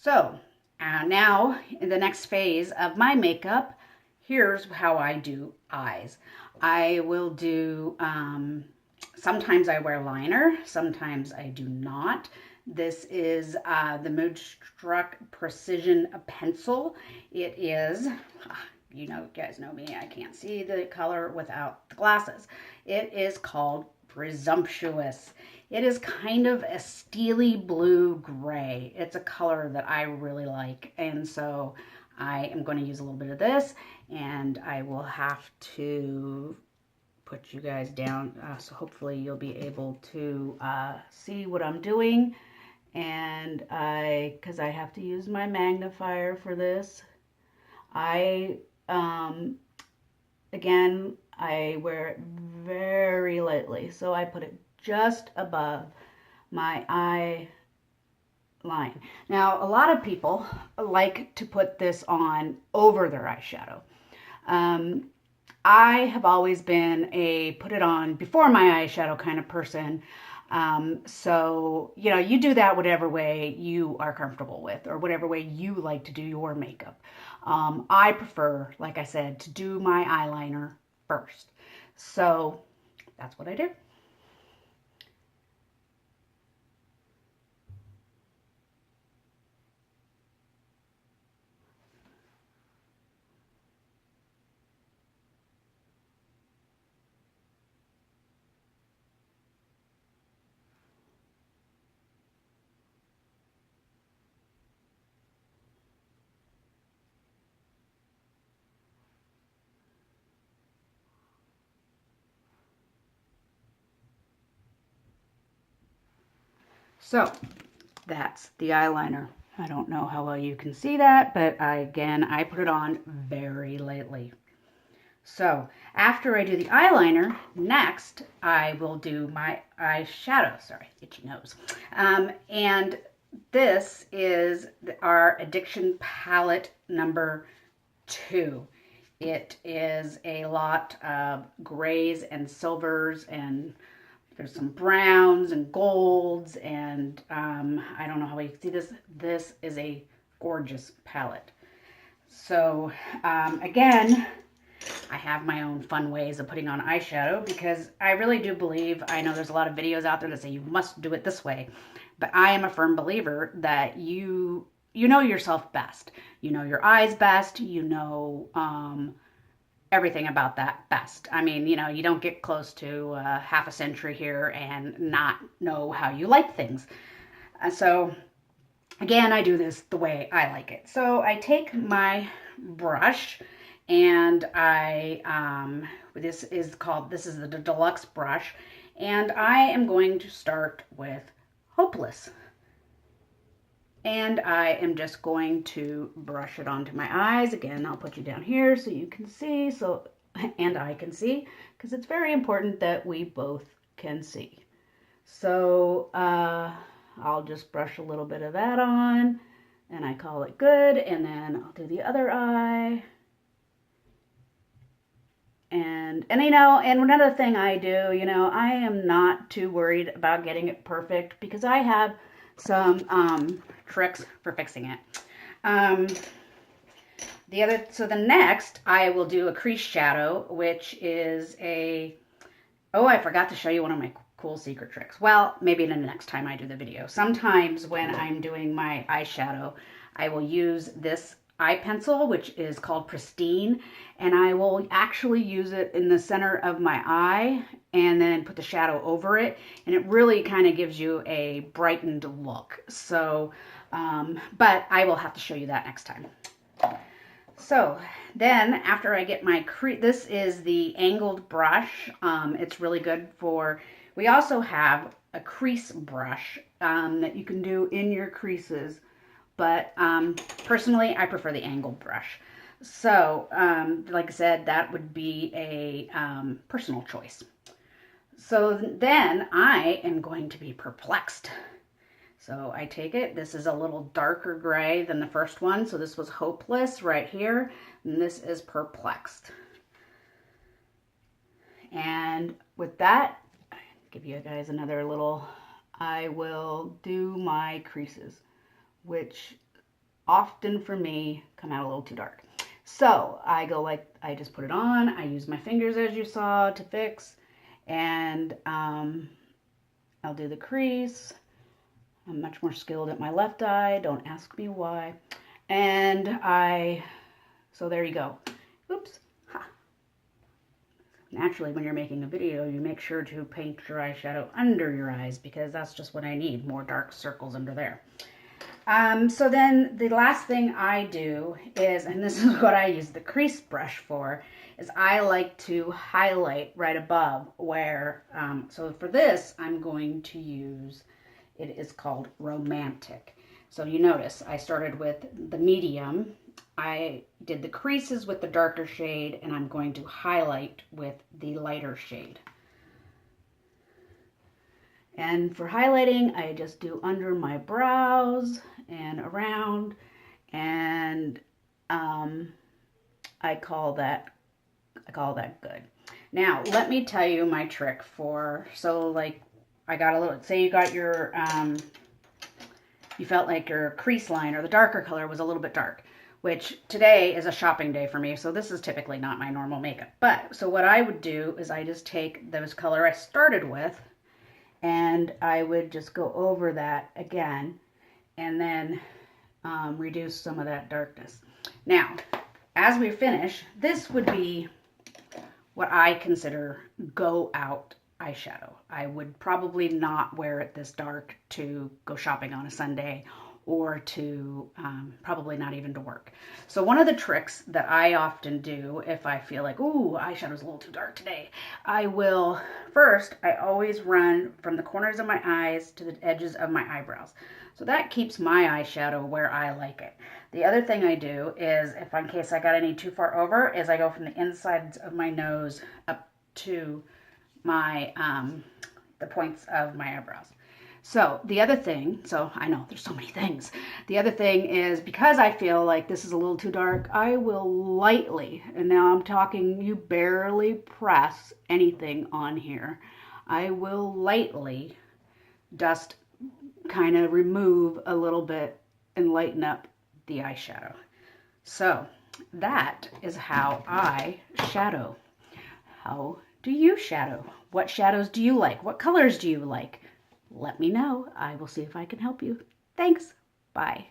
So now in the next phase of my makeup, here's how I do eyes. I will do, sometimes I wear liner, sometimes I do not. This is the Moodstruck Precision Pencil. It is, you guys know me, I can't see the color without the glasses. It is called Presumptuous. It is kind of a steely blue gray. It's a color that I really like, and so I am going to use a little bit of this, and I will have to put you guys down, so hopefully you'll be able to see what I'm doing. And because I have to use my magnifier for this, again, I wear it very lightly, so I put it just above my eye line. Now, a lot of people like to put this on over their eyeshadow. I have always been a put it on before my eyeshadow kind of person. So, you do that whatever way you are comfortable with or whatever way you like to do your makeup. I prefer, like I said, to do my eyeliner first. So that's what I do. So that's the eyeliner. I don't know how well you can see that, but I put it on very lightly. So after I do the eyeliner, next I will do my eyeshadow. Sorry, itchy nose. And this is our Addiction Palette number 2. It is a lot of grays and silvers, and there's some browns and golds, and I don't know how you can see this. This is a gorgeous palette. So again, I have my own fun ways of putting on eyeshadow because I really do believe, I know there's a lot of videos out there that say you must do it this way, but I am a firm believer that you know yourself best. You know your eyes best. You know everything about that best. I mean, you don't get close to half a century here and not know how you like things. So again, I do this the way I like it. So I take my brush and this is the deluxe brush, and I am going to start with Hopeless. And I am just going to brush it onto my eyes. Again, I'll put you down here so you can see, and I can see, because it's very important that we both can see. So I'll just brush a little bit of that on, and I call it good, and then I'll do the other eye. And another thing I do, I am not too worried about getting it perfect because I have some tricks for fixing it. So the next I will do a crease shadow, which is I forgot to show you one of my cool secret tricks. Well, maybe the next time I do the video. Sometimes when I'm doing my eyeshadow, I will use this eye pencil, which is called Pristine, and I will actually use it in the center of my eye and then put the shadow over it, and it really kind of gives you a brightened look. So, but I will have to show you that next time. So then after I get my this is the angled brush. It's really good we also have a crease brush that you can do in your creases. But personally, I prefer the angled brush. So, like I said, that would be a personal choice. So then I am going to be perplexed. So I take it. This is a little darker gray than the first one. So this was Hopeless right here. And this is Perplexed. And with that, I'll give you guys another little, I will do my creases, which often for me come out a little too dark. So I go like, I just put it on. I use my fingers as you saw to fix, and I'll do the crease. I'm much more skilled at my left eye. Don't ask me why. And so there you go. Oops. Ha. Naturally, when you're making a video, you make sure to paint your eyeshadow under your eyes because that's just what I need, more dark circles under there. So then the last thing I do is, and this is what I use the crease brush for, is I like to highlight right above where, so for this, I'm going to use, it is called Romantic. So you notice I started with the medium, I did the creases with the darker shade, and I'm going to highlight with the lighter shade. And for highlighting, I just do under my brows and around, and I call that good. Now, let me tell you my trick for, so like I got a little, say you got your, you felt like your crease line or the darker color was a little bit dark, which today is a shopping day for me, so this is typically not my normal makeup. But, so what I would do is I just take those color I started with, and I would just go over that again, and then reduce some of that darkness. Now, as we finish, this would be what I consider go out eyeshadow. I would probably not wear it this dark to go shopping on a Sunday, or to probably not even to work. So one of the tricks that I often do if I feel like, ooh, eyeshadow's a little too dark today, I will, first, I always run from the corners of my eyes to the edges of my eyebrows. So that keeps my eyeshadow where I like it. The other thing I do is, if in case I got any too far over, is I go from the insides of my nose up to my, the points of my eyebrows. So the other thing, so I know there's so many things. The other thing is, because I feel like this is a little too dark, I will lightly, and now I'm talking, you barely press anything on here. I will lightly just kind of remove a little bit and lighten up the eyeshadow. So that is how I shadow. How do you shadow? What shadows do you like? What colors do you like? Let me know. I will see if I can help you. Thanks. Bye.